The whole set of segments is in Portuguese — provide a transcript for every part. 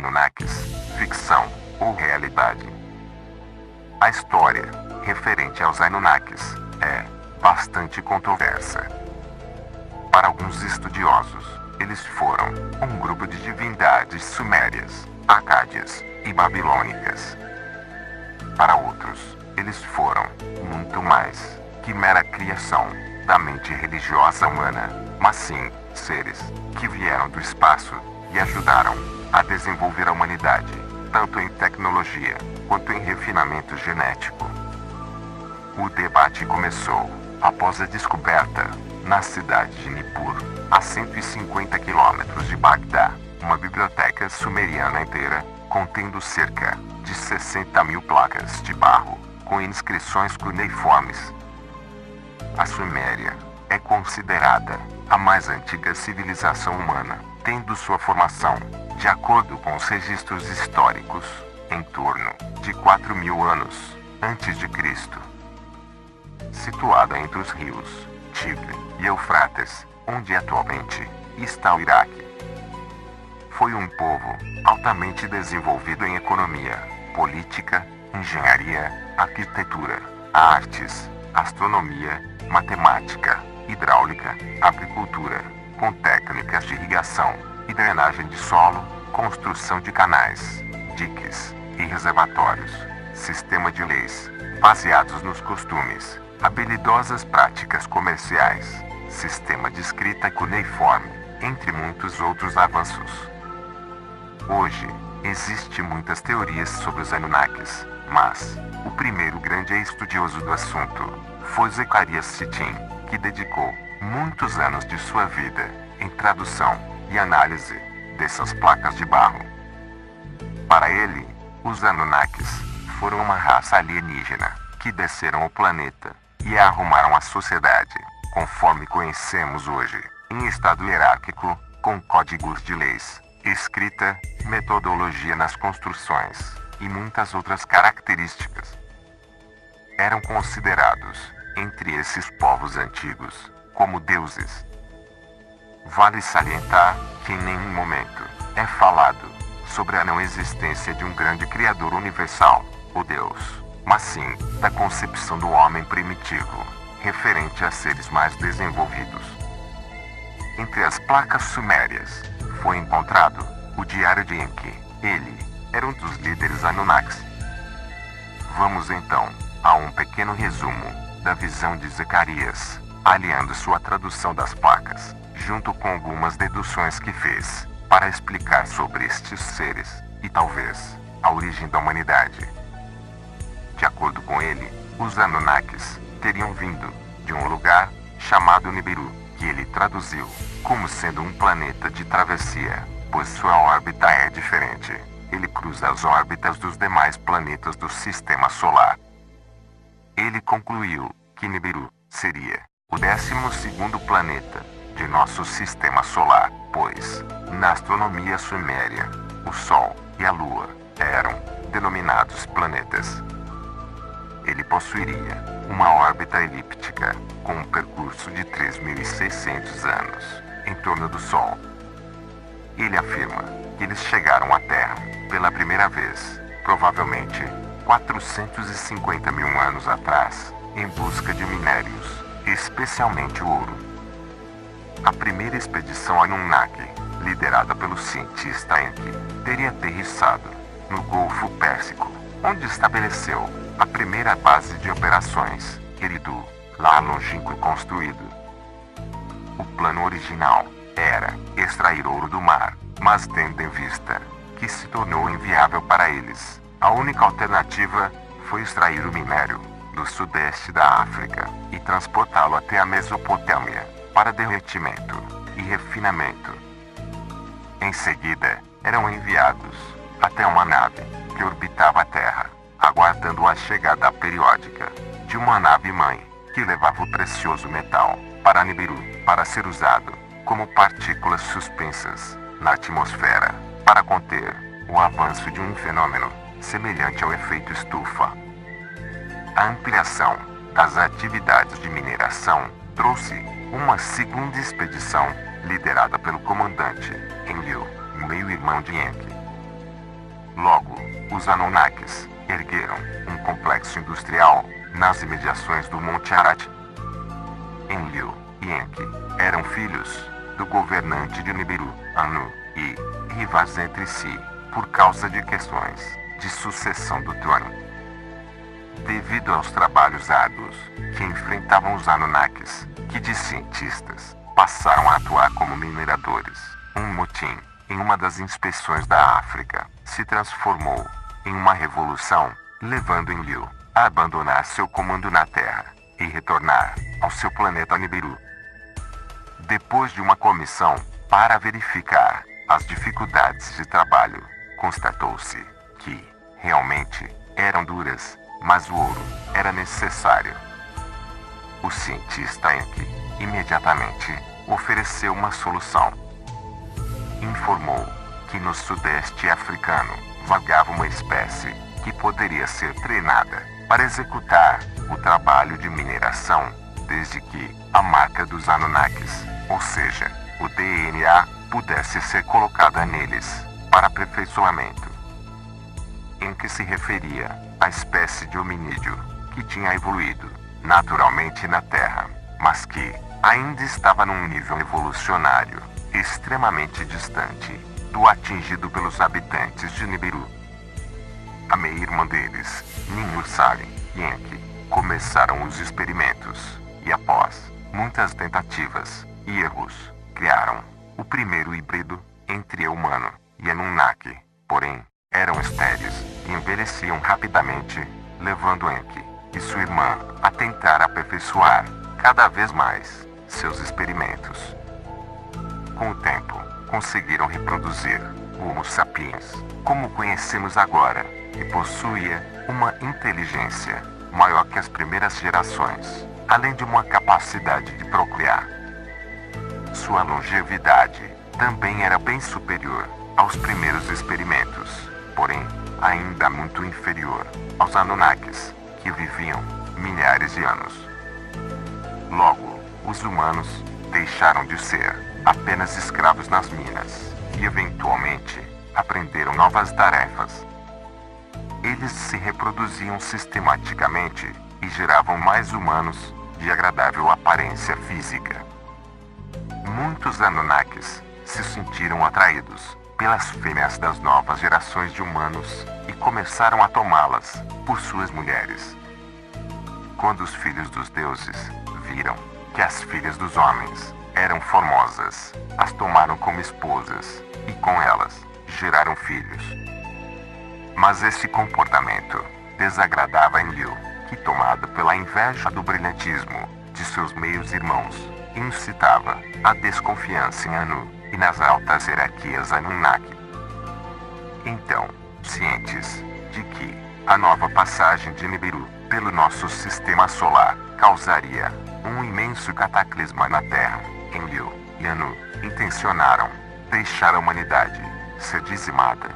Anunnakis, ficção ou realidade? A história referente aos Anunnakis é bastante controversa. Para alguns estudiosos, eles foram um grupo de divindades sumérias, acádias e babilônicas. Para outros, eles foram muito mais que mera criação da mente religiosa humana, mas sim seres que vieram do espaço e ajudaram a desenvolver a humanidade, tanto em tecnologia quanto em refinamento genético. O debate começou após a descoberta, na cidade de Nippur, a 150 quilômetros de Bagdá, uma biblioteca sumeriana inteira, contendo cerca de 60 mil placas de barro, com inscrições cuneiformes. A Suméria é considerada a mais antiga civilização humana, tendo sua formação, de acordo com os registros históricos, em torno de 4.000 anos antes de Cristo. Situada entre os rios Tigre e Eufrates, onde atualmente está o Iraque. Foi um povo altamente desenvolvido em economia, política, engenharia, arquitetura, artes, astronomia, matemática, hidráulica, agricultura, com técnicas de irrigação e drenagem de solo, construção de canais, diques e reservatórios, sistema de leis, baseados nos costumes, habilidosas práticas comerciais, sistema de escrita cuneiforme, entre muitos outros avanços. Hoje, existem muitas teorias sobre os Anunnakis, mas o primeiro grande estudioso do assunto foi Zecharia Sitchin, que dedicou muitos anos de sua vida em tradução e análise dessas placas de barro. Para ele, os Anunnakis foram uma raça alienígena que desceram ao planeta e arrumaram a sociedade, conforme conhecemos hoje, em estado hierárquico, com códigos de leis, escrita, metodologia nas construções e muitas outras características. Eram considerados, entre esses povos antigos, como deuses. Vale salientar que em nenhum momento é falado sobre a não existência de um grande Criador universal, o Deus, mas sim da concepção do homem primitivo, referente a seres mais desenvolvidos. Entre as placas sumérias, foi encontrado o Diário de Enki. Ele era um dos líderes Anunnakis. Vamos então a um pequeno resumo da visão de Zacarias, aliando sua tradução das placas, junto com algumas deduções que fez, para explicar sobre estes seres, e talvez, a origem da humanidade. De acordo com ele, os Anunnakis teriam vindo de um lugar chamado Nibiru, que ele traduziu como sendo um planeta de travessia, pois sua órbita é diferente. Ele cruza as órbitas dos demais planetas do Sistema Solar. Ele concluiu que Nibiru seria o 12º planeta de nosso Sistema Solar, pois, na astronomia suméria, o Sol e a Lua eram denominados planetas. Ele possuiria uma órbita elíptica, com um percurso de 3.600 anos, em torno do Sol. Ele afirma que eles chegaram à Terra pela primeira vez, provavelmente 450 mil anos atrás, em busca de minérios, especialmente ouro. A primeira expedição Anunnaki, liderada pelo cientista Enki, teria aterrissado no Golfo Pérsico, onde estabeleceu a primeira base de operações, Eridu, lá longínquo e construído. O plano original era extrair ouro do mar, mas tendo em vista que se tornou inviável para eles, a única alternativa foi extrair o minério do sudeste da África e transportá-lo até a Mesopotâmia para derretimento e refinamento. Em seguida, eram enviados até uma nave que orbitava a Terra, aguardando a chegada periódica de uma nave-mãe que levava o precioso metal para Nibiru para ser usado como partículas suspensas na atmosfera para conter o avanço de um fenômeno semelhante ao efeito estufa. A ampliação das atividades de mineração trouxe uma segunda expedição liderada pelo comandante Enlil, meio-irmão de Enki. Logo, os Anunnakis ergueram um complexo industrial nas imediações do Monte Ararat. Enlil e Enki eram filhos do governante de Nibiru, Anu, e rivais entre si por causa de questões de sucessão do trono. Devido aos trabalhos árduos que enfrentavam os Anunnakis, que de cientistas passaram a atuar como mineradores, um motim em uma das inspeções da África se transformou em uma revolução, levando Enlil a abandonar seu comando na Terra e retornar ao seu planeta Nibiru. Depois de uma comissão para verificar as dificuldades de trabalho, constatou-se que realmente eram duras, mas o ouro era necessário. O cientista Enki imediatamente ofereceu uma solução. Informou que no sudeste africano vagava uma espécie que poderia ser treinada para executar o trabalho de mineração, desde que a marca dos Anunnakis, ou seja, o DNA, pudesse ser colocada neles para aperfeiçoamento. Em que se referia à espécie de hominídeo que tinha evoluído naturalmente na Terra, mas que ainda estava num nível evolucionário extremamente distante do atingido pelos habitantes de Nibiru. A meia-irmã deles, Ninhursag e Enki, começaram os experimentos e, após muitas tentativas e erros, criaram o primeiro híbrido entre humano e Anunnaki. Porém, eram estéreis e envelheciam rapidamente, levando Enki e sua irmã a tentar aperfeiçoar cada vez mais seus experimentos. Com o tempo, conseguiram reproduzir o Homo sapiens, como o conhecemos agora, e possuía uma inteligência maior que as primeiras gerações, além de uma capacidade de procriar. Sua longevidade também era bem superior aos primeiros experimentos, porém ainda muito inferior aos Anunnakis, que viviam milhares de anos. Logo, os humanos deixaram de ser apenas escravos nas minas e eventualmente aprenderam novas tarefas. Eles se reproduziam sistematicamente e geravam mais humanos de agradável aparência física. Muitos Anunnakis se sentiram atraídos pelas fêmeas das novas gerações de humanos e começaram a tomá-las por suas mulheres. Quando os filhos dos deuses viram que as filhas dos homens eram formosas, as tomaram como esposas e com elas geraram filhos. Mas esse comportamento desagradava Enlil, que, tomado pela inveja do brilhantismo de seus meios-irmãos, incitava a desconfiança em Anu e nas altas hierarquias Anunnaki. Então, cientes de que a nova passagem de Nibiru pelo nosso sistema solar causaria um imenso cataclisma na Terra, Enlil e Anu intencionaram deixar a humanidade ser dizimada.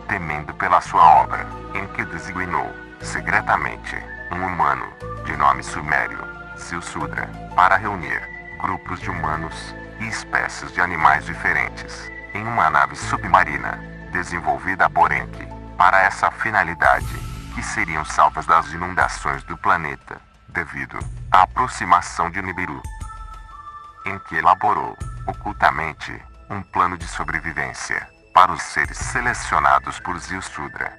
Temendo pela sua obra, Enki designou secretamente um humano de nome sumério, Silsudra, para reunir grupos de humanos e espécies de animais diferentes em uma nave submarina desenvolvida por Enki para essa finalidade, que seriam salvas das inundações do planeta devido à aproximação de Nibiru. Enki elaborou ocultamente um plano de sobrevivência para os seres selecionados por Silsudra.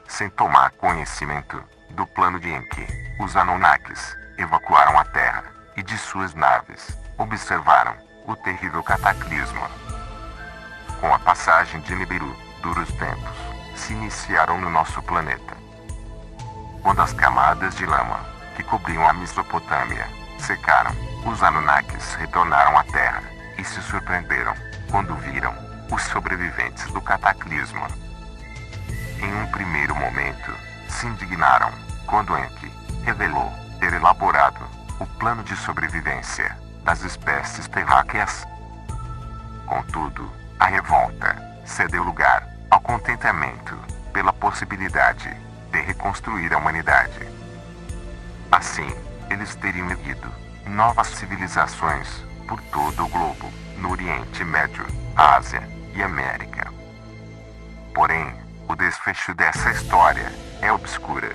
Sem tomar conhecimento do plano de Enki, os Anunnakis evacuaram a Terra e de suas naves observaram o terrível cataclisma. Com a passagem de Nibiru, duros tempos se iniciaram no nosso planeta. Quando as camadas de lama que cobriam a Mesopotâmia secaram, os Anunnakis retornaram à Terra e se surpreenderam quando viram os sobreviventes do cataclisma. Em um primeiro momento, se indignaram quando Enki revelou ter elaborado o plano de sobrevivência das espécies terráqueas. Contudo, a revolta cedeu lugar ao contentamento pela possibilidade de reconstruir a humanidade. Assim, eles teriam erguido novas civilizações por todo o globo, no Oriente Médio, Ásia e América. Porém, o desfecho dessa história é obscura.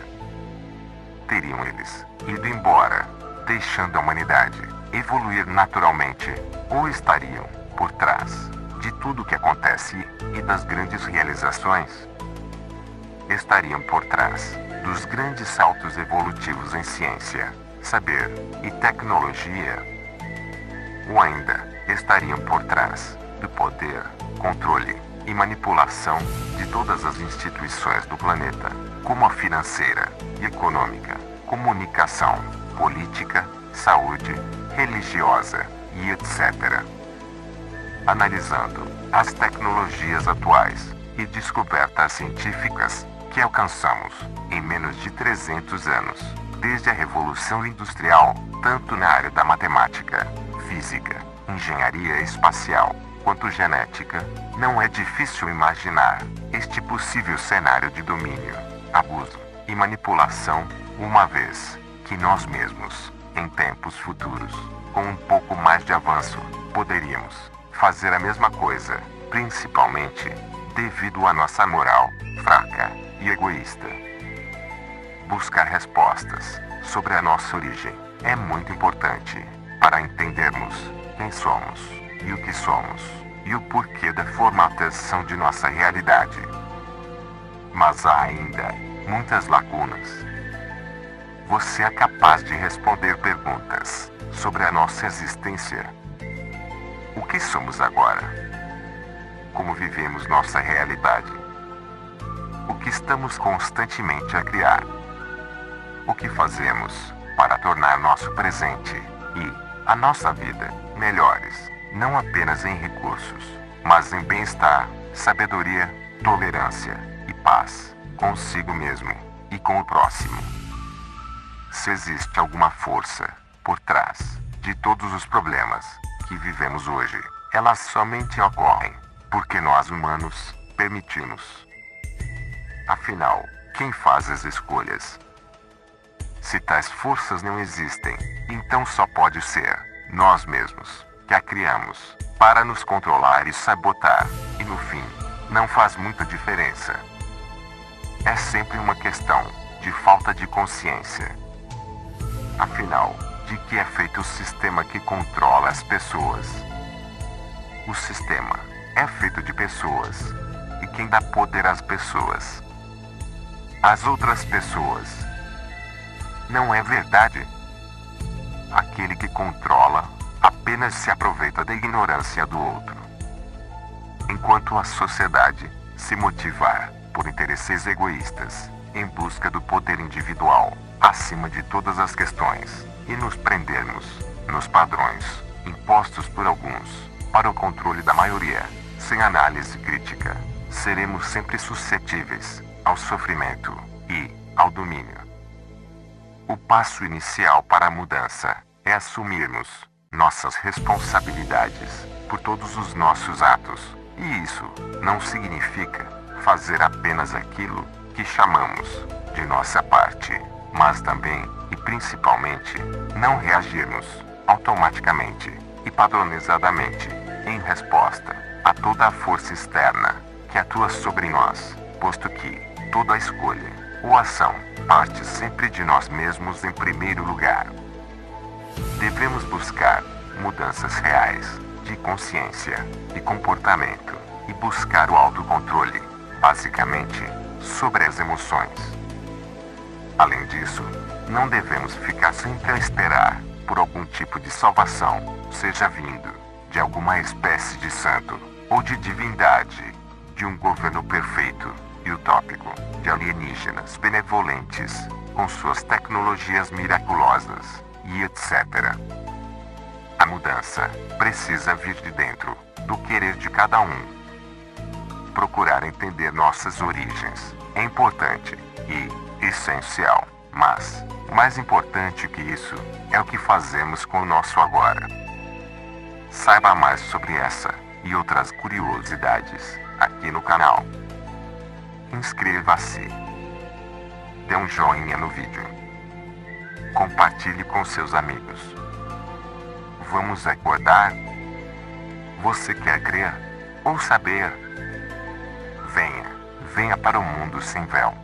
Teriam eles ido embora, deixando a humanidade evoluir naturalmente, ou estariam por trás de tudo que acontece e das grandes realizações? Estariam por trás dos grandes saltos evolutivos em ciência, saber e tecnologia? Ou ainda estariam por trás do poder, controle e manipulação de todas as instituições do planeta, como a financeira e econômica, comunicação, política, saúde, religiosa e etc. Analisando as tecnologias atuais e descobertas científicas que alcançamos em menos de 300 anos, desde a Revolução Industrial, tanto na área da matemática, física, engenharia espacial, quanto genética, não é difícil imaginar este possível cenário de domínio, abuso e manipulação, uma vez que nós mesmos, em tempos futuros, com um pouco mais de avanço, poderíamos fazer a mesma coisa, principalmente devido à nossa moral fraca e egoísta. Buscar respostas sobre a nossa origem é muito importante para entendermos quem somos e o que somos e o porquê da formatação de nossa realidade. Mas há ainda muitas lacunas. Você é capaz de responder perguntas sobre a nossa existência? O que somos agora? Como vivemos nossa realidade? O que estamos constantemente a criar? O que fazemos para tornar nosso presente e a nossa vida melhores, não apenas em recursos, mas em bem-estar, sabedoria, tolerância e paz, consigo mesmo e com o próximo? Se existe alguma força por trás de todos os problemas que vivemos hoje, elas somente ocorrem porque nós humanos permitimos. Afinal, quem faz as escolhas? Se tais forças não existem, então só pode ser nós mesmos que a criamos para nos controlar e sabotar, e no fim, não faz muita diferença. É sempre uma questão de falta de consciência. Afinal, de que é feito o sistema que controla as pessoas? O sistema é feito de pessoas, e quem dá poder às pessoas? As outras pessoas. Não é verdade? Aquele que controla apenas se aproveita da ignorância do outro. Enquanto a sociedade se motivar por interesses egoístas, em busca do poder individual, acima de todas as questões, e nos prendermos nos padrões impostos por alguns, para o controle da maioria, sem análise crítica, seremos sempre suscetíveis ao sofrimento e ao domínio. O passo inicial para a mudança é assumirmos nossas responsabilidades por todos os nossos atos, e isso não significa fazer apenas aquilo que chamamos de nossa parte, mas também e principalmente não reagirmos automaticamente e padronizadamente em resposta a toda a força externa que atua sobre nós, posto que toda escolha ou ação parte sempre de nós mesmos em primeiro lugar. Devemos buscar mudanças reais de consciência e comportamento e buscar o autocontrole, basicamente, sobre as emoções. Além disso, não devemos ficar sempre a esperar por algum tipo de salvação, seja vindo de alguma espécie de santo ou de divindade, de um governo perfeito e utópico, de alienígenas benevolentes, com suas tecnologias miraculosas, e etc. A mudança precisa vir de dentro do querer de cada um. Procurar entender nossas origens é importante e essencial, mas, mais importante que isso, é o que fazemos com o nosso agora. Saiba mais sobre essa e outras curiosidades aqui no canal. Inscreva-se. Dê um joinha no vídeo. Compartilhe com seus amigos. Vamos acordar? Você quer crer ou saber? Venha Venha para o mundo sem véu.